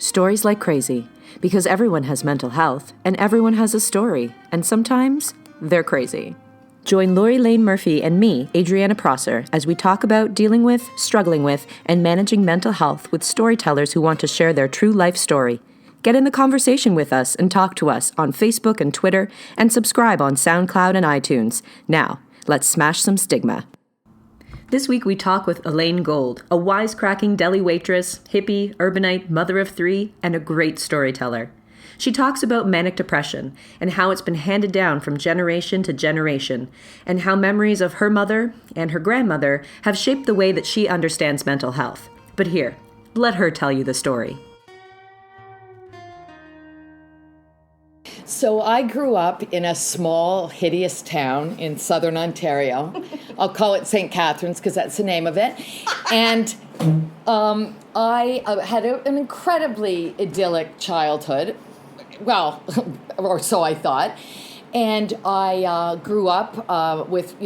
Stories like crazy, because everyone has mental health, and everyone has a story, and sometimes they're crazy. Join Elaine Murphy and me, Adriana Prosser, as we talk about dealing with, struggling with, and managing mental health with storytellers who want to share their true life story. Get in the conversation with us and talk to us on Facebook and Twitter, and subscribe on SoundCloud and iTunes. Now, let's smash some stigma. This week we talk with Elaine Gold, a wisecracking deli waitress, hippie, urbanite, mother of three, and a great storyteller. She talks about manic depression and how it's been handed down from generation to generation, and how memories of her mother and her grandmother have shaped the way that she understands mental health. But here, let her tell you the story. So I grew up in a small, hideous town in southern Ontario. I'll call it St. Catharines because that's the name of it. And I had an incredibly idyllic childhood. Well, or so I thought. And I grew up with,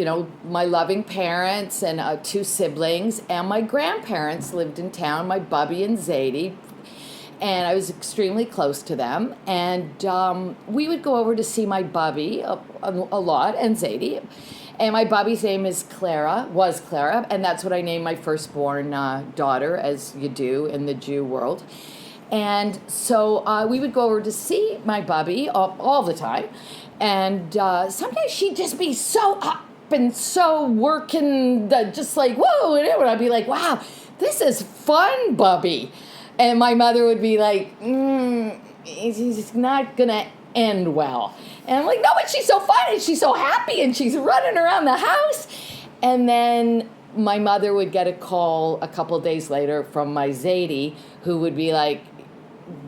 my loving parents and two siblings. And my grandparents lived in town, my Bubby and Zadie. And I was extremely close to them. And we would go over to see my Bubby a lot, and Zadie. And my Bubby's name was Clara, and that's what I named my firstborn daughter, as you do in the Jew world. And so we would go over to see my Bubby all the time. And sometimes she'd just be so up and so working, just like, whoa, and I'd be like, wow, this is fun, Bubby. And my mother would be like, it's not going to end well. And I'm like, no, but she's so fun and she's so happy and she's running around the house. And then my mother would get a call a couple days later from my Zadie, who would be like,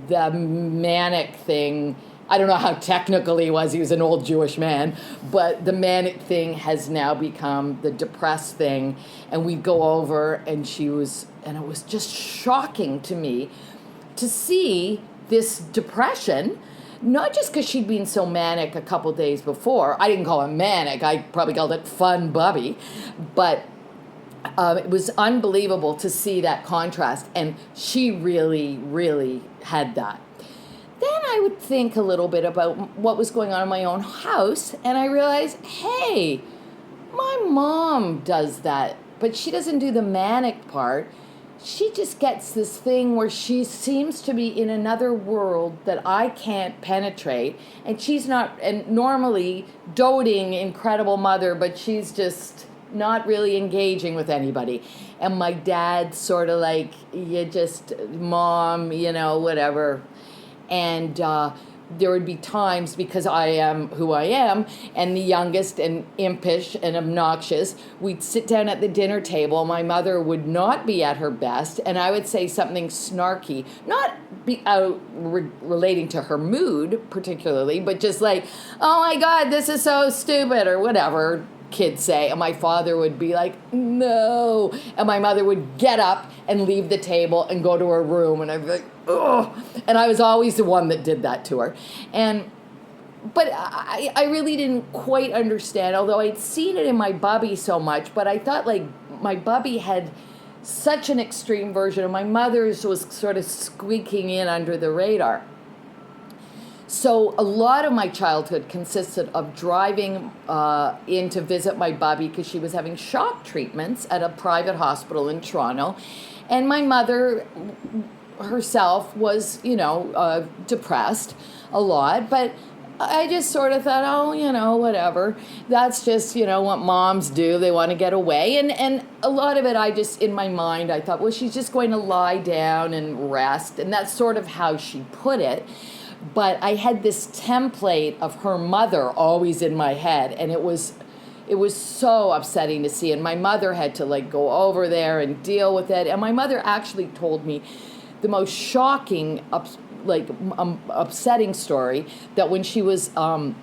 the manic thing, I don't know how technical he was an old Jewish man, but the manic thing has now become the depressed thing. And we'd go over and it was just shocking to me to see this depression, not just because she'd been so manic a couple days before. I didn't call it manic, I probably called it fun Bubby, but it was unbelievable to see that contrast, and she really, really had that. Then I would think a little bit about what was going on in my own house, and I realized, hey, my mom does that, but she doesn't do the manic part. She just gets this thing where she seems to be in another world that I can't penetrate, and she's not, and normally doting, incredible mother, but she's just not really engaging with anybody. And my dad's sort of like, you just, mom, whatever. And there would be times, because I am who I am, and the youngest and impish and obnoxious, we'd sit down at the dinner table. My mother would not be at her best, and I would say something snarky, not relating to her mood particularly, but just like, oh my God, this is so stupid, or whatever kids say. And my father would be like, no. And my mother would get up and leave the table and go to her room, and I'd be like, ugh. And I was always the one that did that to her. But I really didn't quite understand, although I'd seen it in my Bubby so much, but I thought like my Bubby had such an extreme version, and my mother's was sort of squeaking in under the radar. So a lot of my childhood consisted of driving in to visit my Bubby because she was having shock treatments at a private hospital in Toronto. And my mother herself was, depressed a lot. But I just sort of thought, oh, whatever. That's just, what moms do. They want to get away. And a lot of it, I just, in my mind, I thought, well, she's just going to lie down and rest. And that's sort of how she put it. But I had this template of her mother always in my head, and it was so upsetting to see. And my mother had to go over there and deal with it. And my mother actually told me the most shocking, upsetting story, that when she was a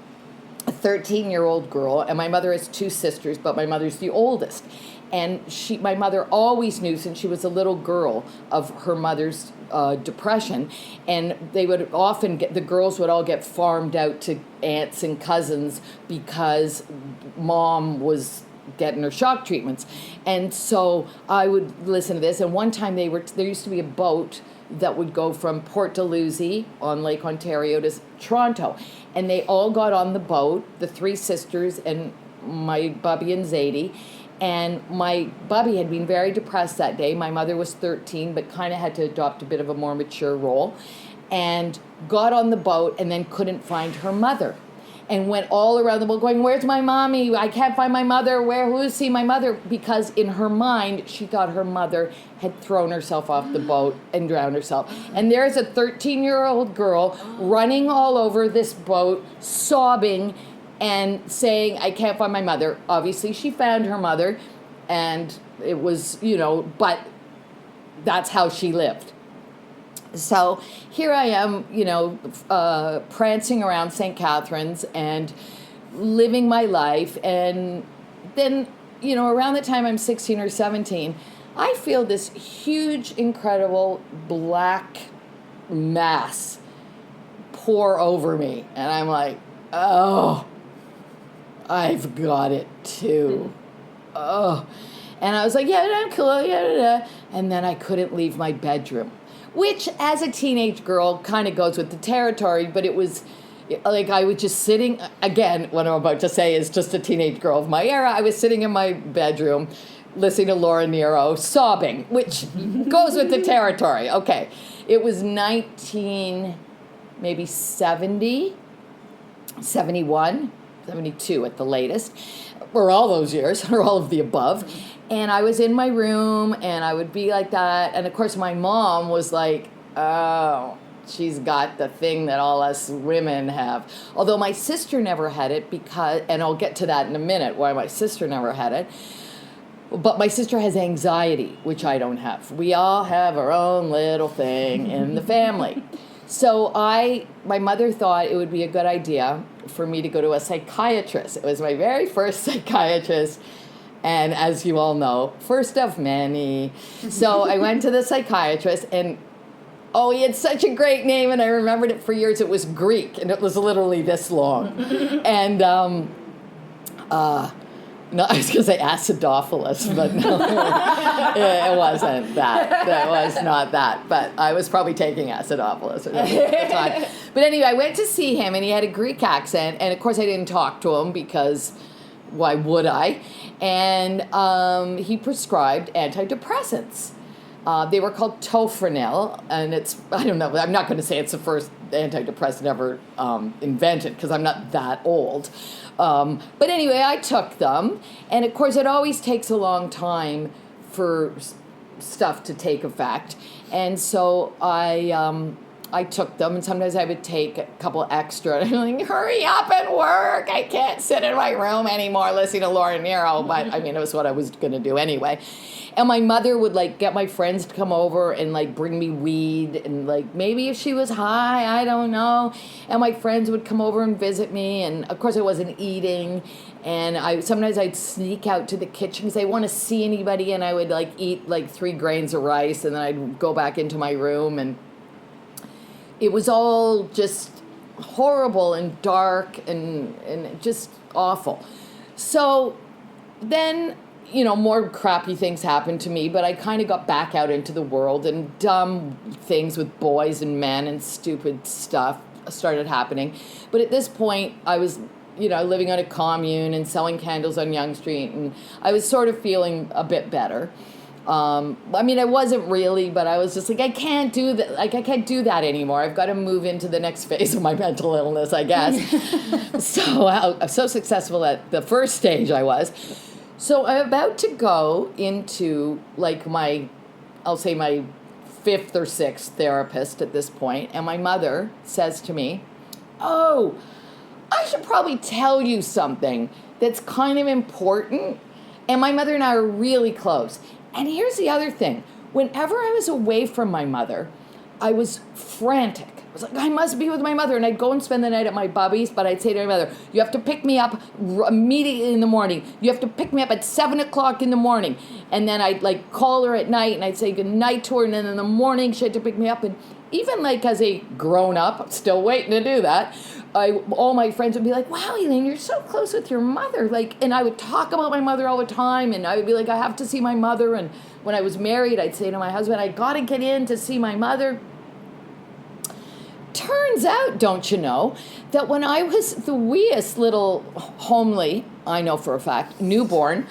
13-year-old girl, and my mother has two sisters, but my mother's the oldest. And my mother always knew since she was a little girl of her mother's depression, and they would often the girls would all get farmed out to aunts and cousins because mom was getting her shock treatments. And so I would listen to this, and one time there used to be a boat that would go from Port Dalhousie on Lake Ontario to Toronto. And they all got on the boat, the three sisters and my bubby and Zadie. And my bubby had been very depressed that day. My mother was 13, but kind of had to adopt a bit of a more mature role. And got on the boat and then couldn't find her mother. And went all around the boat going, where's my mommy? I can't find my mother. Who's see my mother? Because in her mind, she thought her mother had thrown herself off the boat and drowned herself. And there's a 13-year-old girl running all over this boat, sobbing and saying, I can't find my mother. Obviously, she found her mother, and it was, but that's how she lived. So here I am, prancing around St. Catharines and living my life. And then, around the time I'm 16 or 17, I feel this huge, incredible black mass pour over me. And I'm like, oh, I've got it too. Oh. And I was like, yeah, I'm cool, yeah. And then I couldn't leave my bedroom. Which, as a teenage girl, kind of goes with the territory, but it was like I was just sitting, again, what I'm about to say is just a teenage girl of my era. I was sitting in my bedroom listening to Laura Nero, sobbing, which goes with the territory. Okay, it was 1970, 71, 72 at the latest, or all those years, or all of the above. And I was in my room, and I would be like that. And, of course, my mom was like, oh, she's got the thing that all us women have. Although my sister never had it because, and I'll get to that in a minute, why my sister never had it. But my sister has anxiety, which I don't have. We all have our own little thing in the family. So my mother thought it would be a good idea for me to go to a psychiatrist. It was my very first psychiatrist. And as you all know, first of many. So I went to the psychiatrist, and he had such a great name, and I remembered it for years. It was Greek, and it was literally this long. And no, I was going to say acidophilus, but no, it wasn't that. It was not that. But I was probably taking acidophilus at the time. But anyway, I went to see him, and he had a Greek accent, and of course I didn't talk to him because why would I? And he prescribed antidepressants. They were called Tofranil, and I don't know, I'm not going to say it's the first antidepressant ever invented because I'm not that old. But anyway, I took them, and of course it always takes a long time for stuff to take effect. And so I took them, and sometimes I would take a couple extra. And I'm like, hurry up and work. I can't sit in my room anymore listening to Laura Nero. But, it was what I was going to do anyway. And my mother would, get my friends to come over and, bring me weed. And, maybe if she was high, I don't know. And my friends would come over and visit me. And, of course, I wasn't eating. And sometimes I'd sneak out to the kitchen because I want to see anybody. And I would, eat, 3 grains of rice. And then I'd go back into my room, and it was all just horrible and dark and just awful. So then, more crappy things happened to me, but I kind of got back out into the world, and dumb things with boys and men and stupid stuff started happening. But at this point, I was, living on a commune and selling candles on Yonge Street, and I was sort of feeling a bit better. I wasn't really, but I was just like, I can't do that. I can't do that anymore. I've got to move into the next phase of my mental illness, I guess. So I'm so successful at the first stage I was. So I'm about to go into my 5th or 6th therapist at this point, and my mother says to me, oh, I should probably tell you something that's kind of important. And my mother and I are really close. And here's the other thing. Whenever I was away from my mother, I was frantic. I was like, I must be with my mother. And I'd go and spend the night at my bubby's, but I'd say to my mother, you have to pick me up immediately in the morning. You have to pick me up at 7 o'clock in the morning. And then I'd call her at night, and I'd say good night to her. And then in the morning, she had to pick me up. And even like as a grown-up, still waiting to do that, all my friends would be like, wow, Elaine, you're so close with your mother. Like, and I would talk about my mother all the time, and I would be like, I have to see my mother. And when I was married, I'd say to my husband, I got to get in to see my mother. Turns out, don't you know, that when I was the weeest little homely, I know for a fact, newborn,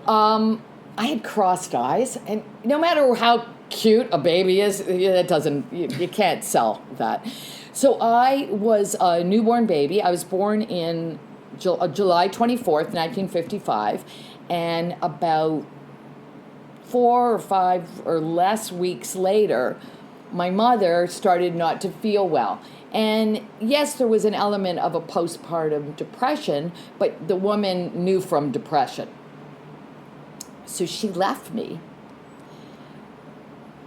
I had crossed eyes, and no matter how cute a baby is, it doesn't, you can't sell that. So I was a newborn baby. I was born in July 24th, 1955, and about 4 or 5 or less weeks later, my mother started not to feel well. And yes, there was an element of a postpartum depression, but the woman knew from depression. So she left me.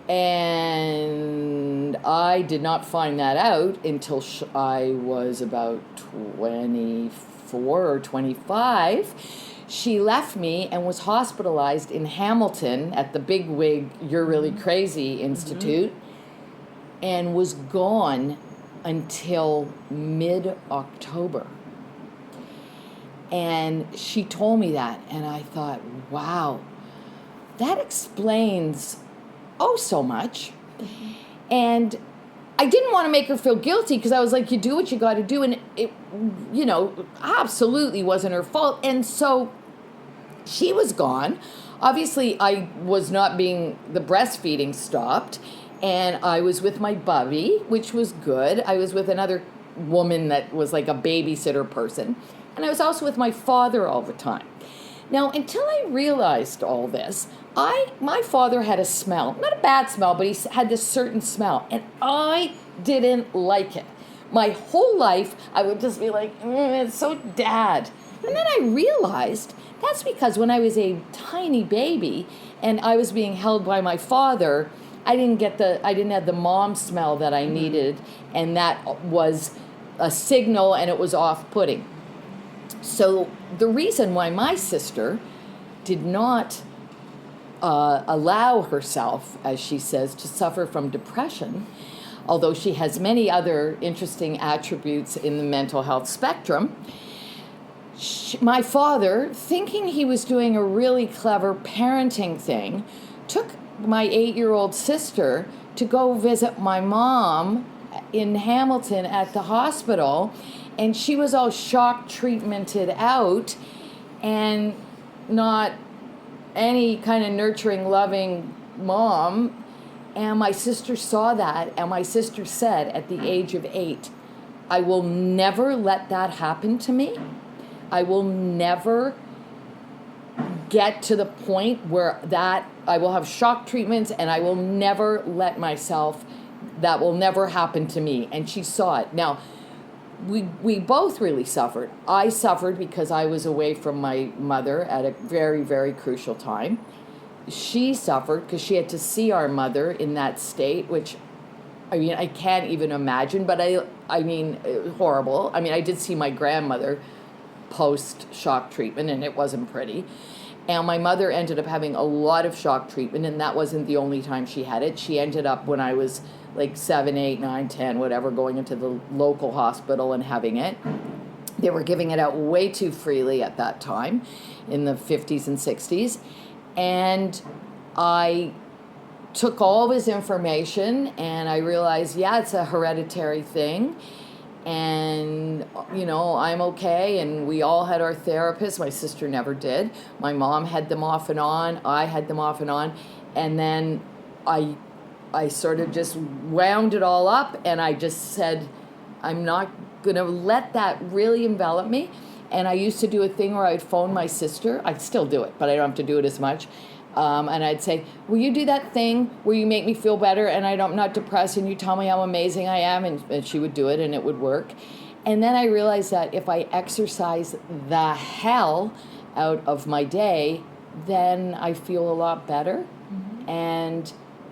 And I did not find that out until I was about 24 or 25. She left me and was hospitalized in Hamilton at the Bigwig You're Really Crazy Institute, and was gone until mid-October. And she told me that, and I thought, wow, that explains so much. And I didn't want to make her feel guilty, because I was like, you do what you got to do, and it, absolutely wasn't her fault. And so she was gone. Obviously, I was not being, the breastfeeding stopped, and I was with my bubby, which was good. I was with another woman that was like a babysitter person, and I was also with my father all the time. Now, until I realized all this, my father had a smell, not a bad smell, but he had this certain smell, and I didn't like it. My whole life, I would just be like, it's so dad. And then I realized that's because when I was a tiny baby and I was being held by my father, I didn't have the mom smell that I needed, and that was a signal, and it was off-putting. So the reason why my sister did not allow herself, as she says, to suffer from depression, although she has many other interesting attributes in the mental health spectrum, my father, thinking he was doing a really clever parenting thing, took my 8-year-old sister to go visit my mom in Hamilton at the hospital, and she was all shock treatmented out and not any kind of nurturing, loving mom. And my sister saw that, and my sister said at the age of 8, I will never let that happen to me. I will never get to the point where that I will have shock treatments, and I will never let myself, that will never happen to me. And she saw it. Now, we both really suffered. I suffered because I was away from my mother at a very, very crucial time. She suffered because she had to see our mother in that state, which, I mean, I can't even imagine, but I mean, it was horrible. I mean, I did see my grandmother post-shock treatment, and it wasn't pretty. And my mother ended up having a lot of shock treatment, and that wasn't the only time she had it. She ended up, when I was like 7, 8, 9, 10, whatever, going into the local hospital and having it. They were giving it out way too freely at that time in the 50s and 60s. And I took all of his information, and I realized, yeah, it's a hereditary thing. And, I'm okay. And we all had our therapists. My sister never did. My mom had them off and on. I had them off and on. And then I sort of just wound it all up, and I just said, I'm not going to let that really envelop me. And I used to do a thing where I'd phone my sister. I still do it, but I don't have to do it as much. And I'd say, will you do that thing where you make me feel better and I'm not depressed, and you tell me how amazing I am? And she would do it, and it would work. And then I realized that if I exercise the hell out of my day, then I feel a lot better. Mm-hmm. And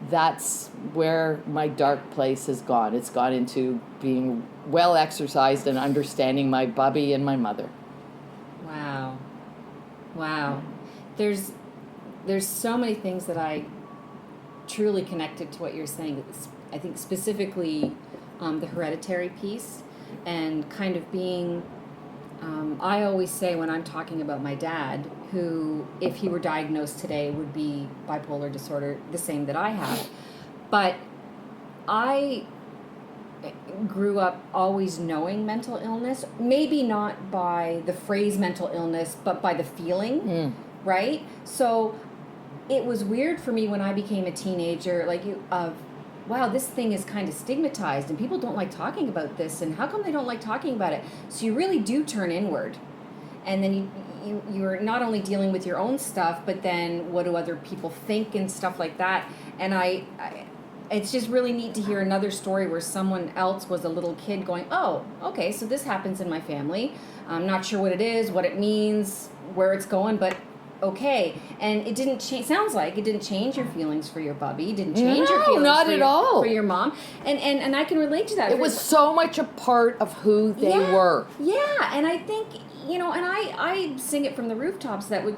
that's where my dark place has gone. It's gone into being well exercised and understanding my bubby and my mother. Wow. There's so many things that I truly connected to what you're saying, I think specifically the hereditary piece and kind of being, I always say when I'm talking about my dad, who, if he were diagnosed today, would be bipolar disorder, the same that I have. But I grew up always knowing mental illness, maybe not by the phrase mental illness, but by the feeling, right? So it was weird for me when I became a teenager, like wow, this thing is kind of stigmatized and people don't like talking about this, and how come they don't like talking about it? So you really do turn inward, and then you're not only dealing with your own stuff, but then what do other people think and stuff like that. And I it's just really neat to hear another story where someone else was a little kid going, oh, okay, so this happens in my family. I'm not sure what it is, what it means, where it's going, but okay. And it didn't change. Sounds like it didn't change your feelings for your bubby. It didn't change your feelings not at all. For your mom. And I can relate to that. It was so much a part of who they were. Yeah, and I think, and I sing it from the rooftops that with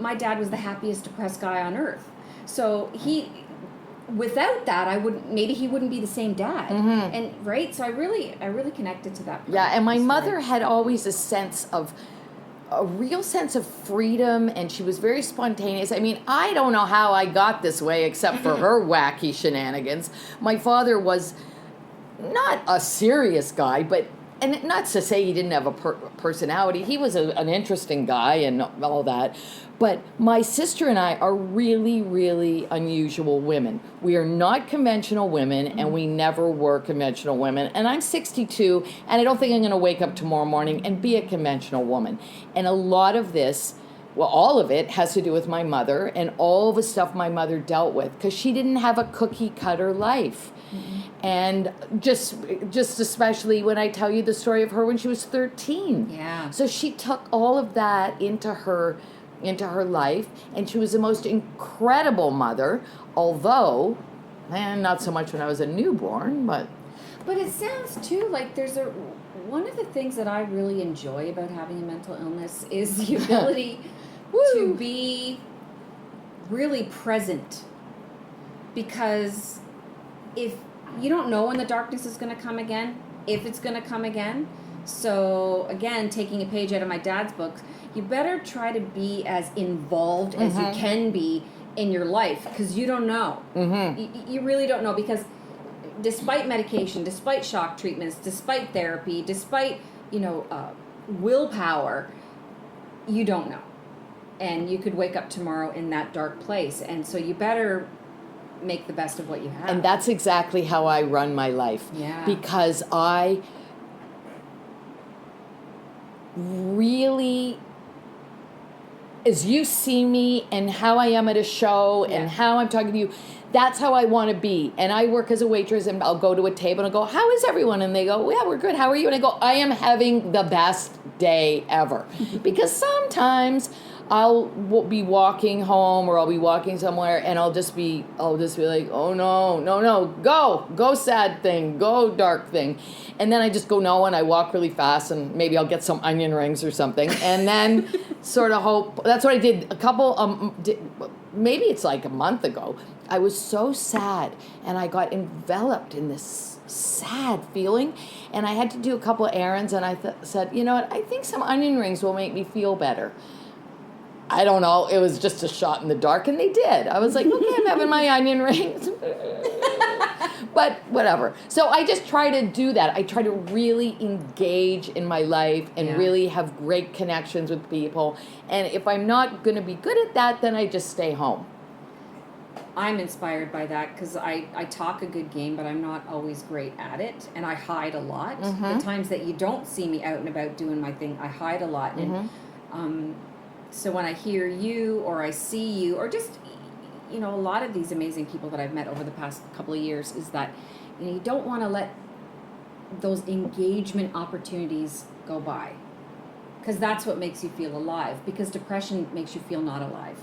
my dad was the happiest depressed guy on earth. So without that, maybe he wouldn't be the same dad. And right, so I really connected to that. Yeah, and my mother had always a real sense of freedom, and she was very spontaneous. I mean, I don't know how I got this way except for her wacky shenanigans. My father was not a serious guy, and not to say he didn't have a personality. He was an interesting guy and all that. But my sister and I are really, really unusual women. We are not conventional women, and we never were conventional women. And I'm 62, and I don't think I'm going to wake up tomorrow morning and be a conventional woman. And a lot of this, well, all of it has to do with my mother and all the stuff my mother dealt with, because she didn't have a cookie-cutter life. And just especially when I tell you the story of her when she was 13. Yeah. So she took all of that into her life, and she was the most incredible mother, although, not so much when I was a newborn, but it sounds too like there's one of the things that I really enjoy about having a mental illness is the ability to be really present, because if you don't know when the darkness is going to come again, if it's going to come again. So again, taking a page out of my dad's books, you better try to be as involved as you can be in your life, because you don't know. You really don't know, because despite medication, despite shock treatments, despite therapy, despite willpower, you don't know, and you could wake up tomorrow in that dark place. And so you better make the best of what you have. And that's exactly how I run my life. Yeah. Because I really, as you see me and how I am at a show and how I'm talking to you, that's how I want to be. And I work as a waitress, and I'll go to a table and I'll go, how is everyone? And they go, yeah, we're good. How are you? And I go, I am having the best day ever. Because sometimes I'll be walking home, or I'll be walking somewhere, and I'll just be like, oh no, go sad thing, go dark thing. And then I just go no, and I walk really fast, and maybe I'll get some onion rings or something, and then sort of hope. That's what I did maybe it's like a month ago. I was so sad, and I got enveloped in this sad feeling, and I had to do a couple of errands, and I said, you know what, I think some onion rings will make me feel better. I don't know. It was just a shot in the dark, and they did. I was like, okay, I'm having my onion rings. But whatever. So I just try to do that. I try to really engage in my life and really have great connections with people. And if I'm not going to be good at that, then I just stay home. I'm inspired by that, because I talk a good game, but I'm not always great at it, and I hide a lot. The times that you don't see me out and about doing my thing, I hide a lot. And so when I hear you, or I see you, or just, a lot of these amazing people that I've met over the past couple of years, is that, you don't want to let those engagement opportunities go by, because that's what makes you feel alive, because depression makes you feel not alive.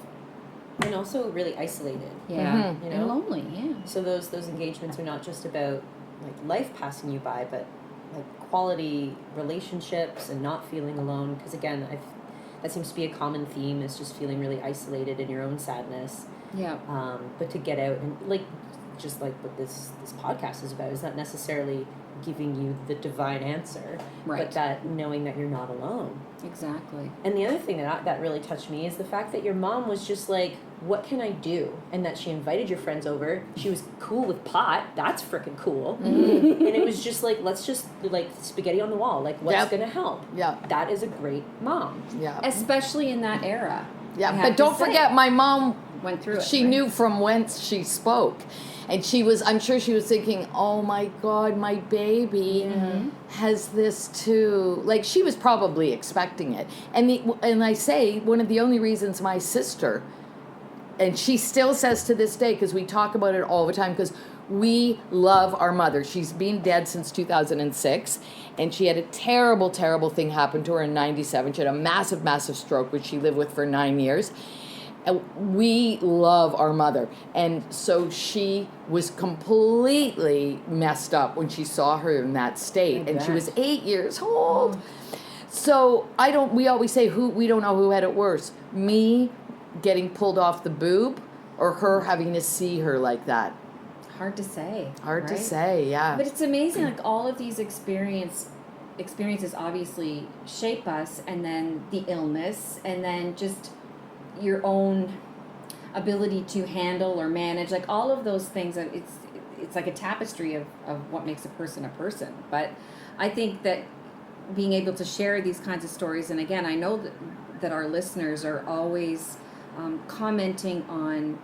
And also really isolated. Yeah. And lonely, So those engagements are not just about like life passing you by, but like quality relationships and not feeling alone. Because again, that seems to be a common theme, is just feeling really isolated in your own sadness. Yeah. But to get out and like just like what this podcast is about, is not necessarily giving you the divine answer, Right. but that knowing that you're not alone. Exactly. And the other thing that really touched me is the fact that your mom was just like, what can I do? And that she invited your friends over. She was cool with pot. That's freaking cool. And it was just like, let's just, like, spaghetti on the wall. Like, what's Yep. going to help? Yeah. That is a great mom. Yeah. Especially in that era. I Yeah, have but to don't say. forget, my mom Went through it. she right? knew from whence she spoke. And I'm sure she was thinking, oh my God, my baby has this too. Like, she was probably expecting it. And I say, one of the only reasons my sister, and she still says to this day, because we talk about it all the time, because we love our mother. She's been dead since 2006, and she had a terrible, terrible thing happen to her in 97. She had a massive, massive stroke, which she lived with for 9 years. We love our mother, and so she was completely messed up when she saw her in that state, and she was 8 years old. So we always say we don't know who had it worse, me getting pulled off the boob or her having to see her like that. Hard to say. Hard to right? say, yeah. But it's amazing, like all of these experiences obviously shape us, and then the illness, and then just your own ability to handle or manage, like all of those things. It's like a tapestry of what makes a person. But I think that being able to share these kinds of stories, and again, I know that our listeners are always commenting on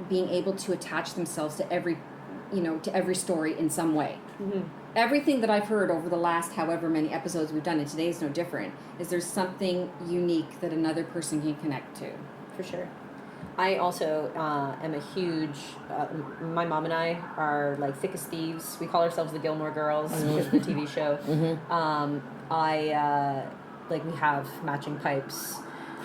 being able to attach themselves to every story in some way. Mm-hmm. Everything that I've heard over the last however many episodes we've done, and today's no different, is there's something unique that another person can connect to. For sure. I also am a huge, my mom and I are like thick as thieves. We call ourselves the Gilmore Girls because of the TV show. We have matching pipes.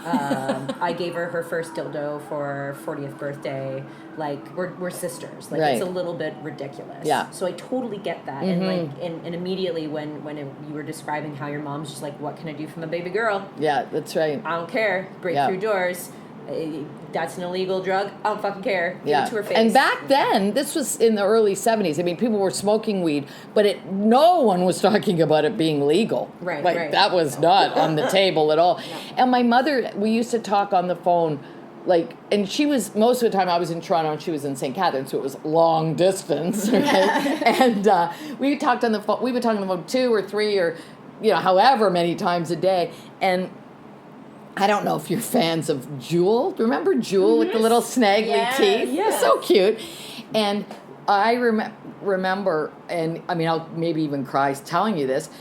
I gave her first dildo for 40th birthday. Like, we're sisters. Like, Right. It's a little bit ridiculous. Yeah. So I totally get that. And immediately when you were describing how your mom's just like, what can I do for my baby girl? Yeah, that's right. I don't care. Break Yeah. through doors. That's an illegal drug. I don't fucking care. Give it to her face. And back then, this was in the early 70s. I mean, people were smoking weed, but no one was talking about it being legal. Right, Like, right. that was not on the table at all. And my mother, we used to talk on the phone, like, and she was, most of the time I was in Toronto and she was in St. Catharines, so it was long distance, right? And we talked on the phone, we would talk on the phone 2 or 3 or, however many times a day. And I don't know if you're fans of Jewel. Remember Jewel with the little snaggly teeth? Yes. So cute. And I remember, and I mean, I'll maybe even cry telling you this,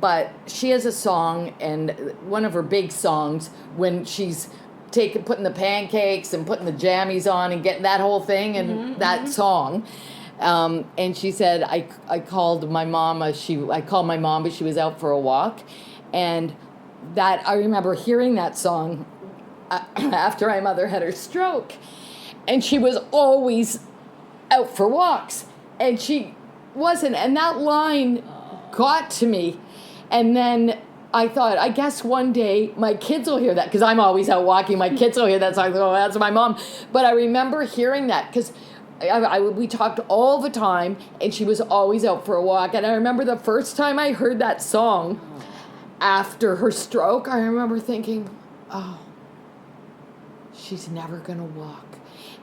but she has a song, and one of her big songs, when she's putting the pancakes and putting the jammies on and getting that whole thing and that song. And she said, I called my mom, I called my mom, but she was out for a walk. And that I remember hearing that song after my mother had her stroke, and she was always out for walks, and she wasn't, and that line got to me. And then I thought, I guess one day my kids will hear that, because I'm always out walking. My kids will hear that song. Oh, that's my mom. But I remember hearing that because we talked all the time, and she was always out for a walk. And I remember the first time I heard that song after her stroke, I remember thinking, oh, she's never gonna walk.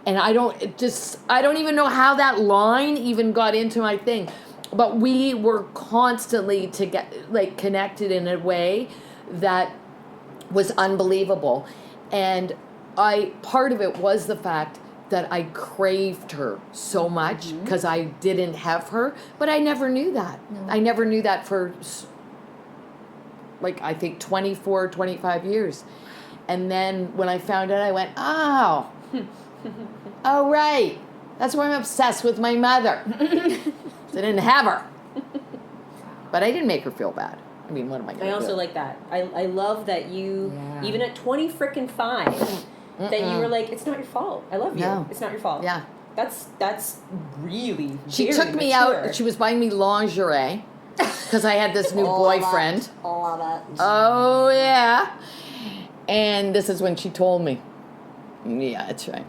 And I don't even know how that line even got into my thing. But we were constantly connected in a way that was unbelievable. And part of it was the fact that I craved her so much because I didn't have her, but I never knew that. No. I never knew that for I think 24, 25 years. And then when I found out, I went, oh, oh, right. That's why I'm obsessed with my mother. I didn't have her. But I didn't make her feel bad. I mean, what am I going to do? I also like that. I love that you, even at 20-5, that you were like, it's not your fault. I love you. No. It's not your fault. Yeah. That's really She very took me mature. out. She was buying me lingerie because I had this new boyfriend. All of it. Oh, yeah. And this is when she told me. Yeah, that's right.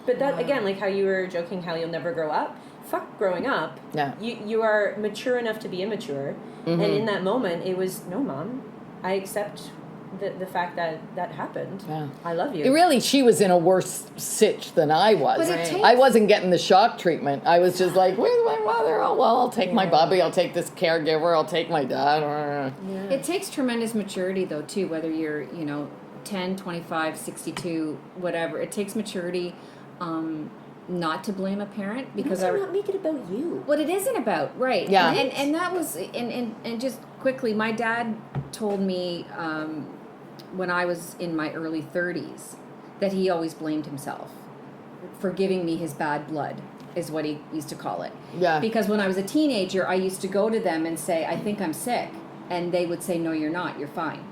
But that, again, like how you were joking how you'll never grow up. Fuck growing up. Yeah. You are mature enough to be immature. And in that moment, it was, no, Mom, I accept the fact that happened. Yeah. I love you. Really, she was in a worse sitch than I was. But it takes- I wasn't getting the shock treatment. I was just like, where's my mother? Oh, well, I'll take my bubby. I'll take this caregiver. I'll take my dad. It takes tremendous maturity, though, too, whether you're, 10, 25, 62, whatever. It takes maturity not to blame a parent because not make it about you. what it isn't about, right? Yeah. And that was and just quickly, my dad told me when I was in my early 30s that he always blamed himself for giving me his bad blood, is what he used to call it. Yeah. Because when I was a teenager, I used to go to them and say, I think I'm sick, and they would say, no, you're not. You're fine.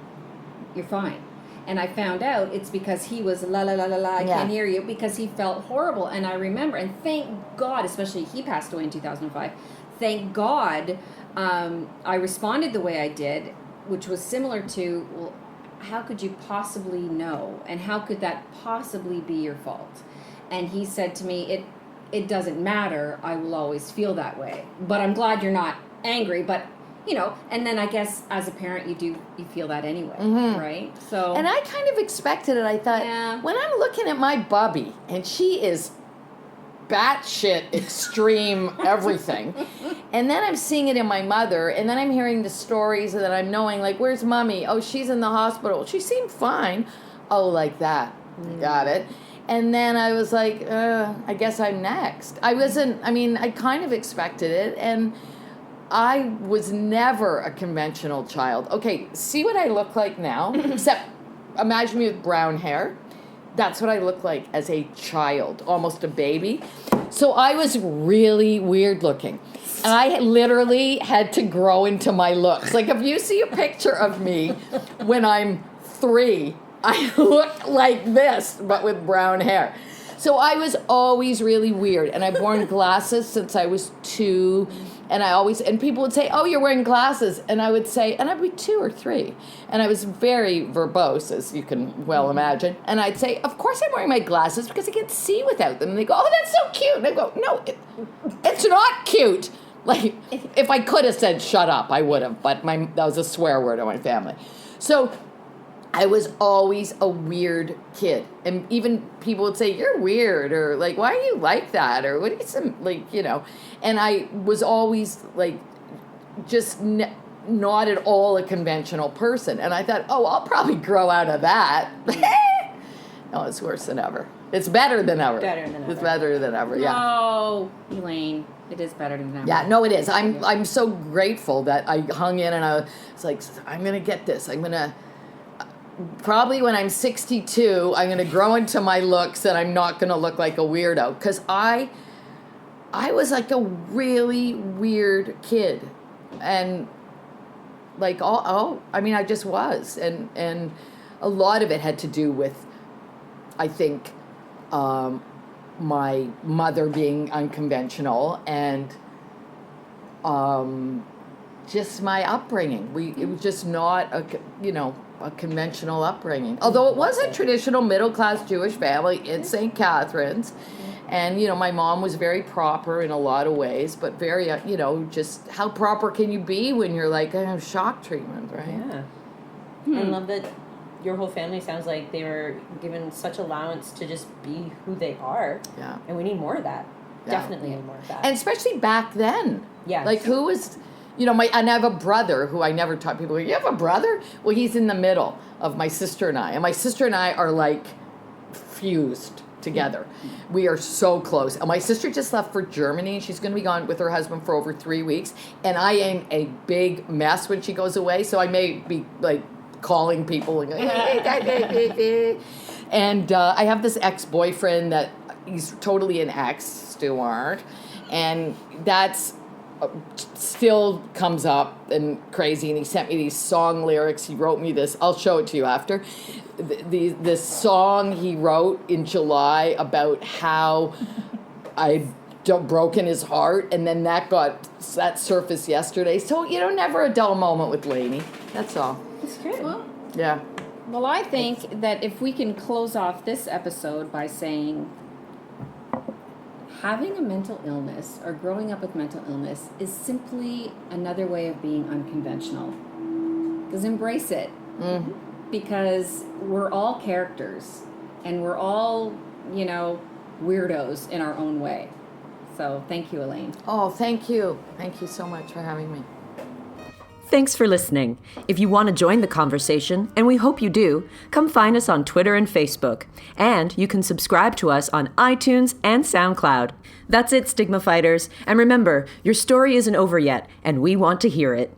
You're fine. And I found out it's because he was la la la la la, I can't hear you, because he felt horrible. And I remember, and thank God, especially he passed away in 2005, thank God I responded the way I did, which was similar to, well, how could you possibly know? And how could that possibly be your fault? And he said to me, it doesn't matter, I will always feel that way. But I'm glad you're not angry, but and then I guess as a parent you feel that anyway, right? So And I kind of expected it. I thought, when I'm looking at my bubby, and she is batshit extreme everything, and then I'm seeing it in my mother, and then I'm hearing the stories that I'm knowing, like, where's Mommy? Oh, she's in the hospital. She seemed fine. Oh, like that. Got it. And then I was like, I guess I'm next. I kind of expected it, and I was never a conventional child. Okay, see what I look like now? Except, imagine me with brown hair. That's what I look like as a child, almost a baby. So I was really weird looking. And I literally had to grow into my looks. Like, if you see a picture of me when I'm 3, I look like this, but with brown hair. So I was always really weird. And I've worn glasses since I was 2. And people would say, oh, you're wearing glasses. And I would say, and I'd be 2 or 3. And I was very verbose, as you can well imagine. And I'd say, of course I'm wearing my glasses because I can't see without them. And they go, oh, that's so cute. And I go, no, it's not cute. Like, if I could have said shut up, I would have. But that was a swear word in my family. So I was always a weird kid. And even people would say, you're weird, or like, why are you like that? Or what is and I was always like, just not at all a conventional person. And I thought, oh, I'll probably grow out of that. No, it's worse than ever. It's better than ever. It's better than ever, yeah. Oh, Elaine, it is better than ever. Yeah, no, it is. I'm so grateful that I hung in, and I was like, I'm going to get this. Probably when I'm 62, I'm going to grow into my looks, and I'm not going to look like a weirdo. Because I was like a really weird kid. And like, I just was. And a lot of it had to do with, I think, my mother being unconventional and just my upbringing. It was just not a conventional upbringing. Although it was a traditional middle-class Jewish family in St. Catharines. And, my mom was very proper in a lot of ways, but very, just how proper can you be when you're like, I have shock treatment, right? Yeah. I love that your whole family sounds like they were given such allowance to just be who they are. Yeah. And we need more of that. Yeah. Definitely need more of that. And especially back then. Yeah. Like, who was... and I have a brother who I never taught people. You have a brother? Well, he's in the middle of my sister and I. And my sister and I are like fused together. We are so close. And my sister just left for Germany. She's going to be gone with her husband for over 3 weeks. And I am a big mess when she goes away. So I may be like calling people and going, and I have this ex-boyfriend that he's totally an ex, Stuart. And that's... still comes up and crazy, and he sent me these song lyrics. He wrote me this. I'll show it to you after. This song he wrote in July about how I'd broken his heart, and then that surfaced yesterday. So never a dull moment with Lainey. That's all. That's good. Well, Yeah. Well, I think that if we can close off this episode by saying having a mental illness or growing up with mental illness is simply another way of being unconventional. Because embrace it. Because we're all characters and we're all, weirdos in our own way. So thank you, Elaine. Oh, thank you. Thank you so much for having me. Thanks for listening. If you want to join the conversation, and we hope you do, come find us on Twitter and Facebook. And you can subscribe to us on iTunes and SoundCloud. That's it, Stigma Fighters. And remember, your story isn't over yet, and we want to hear it.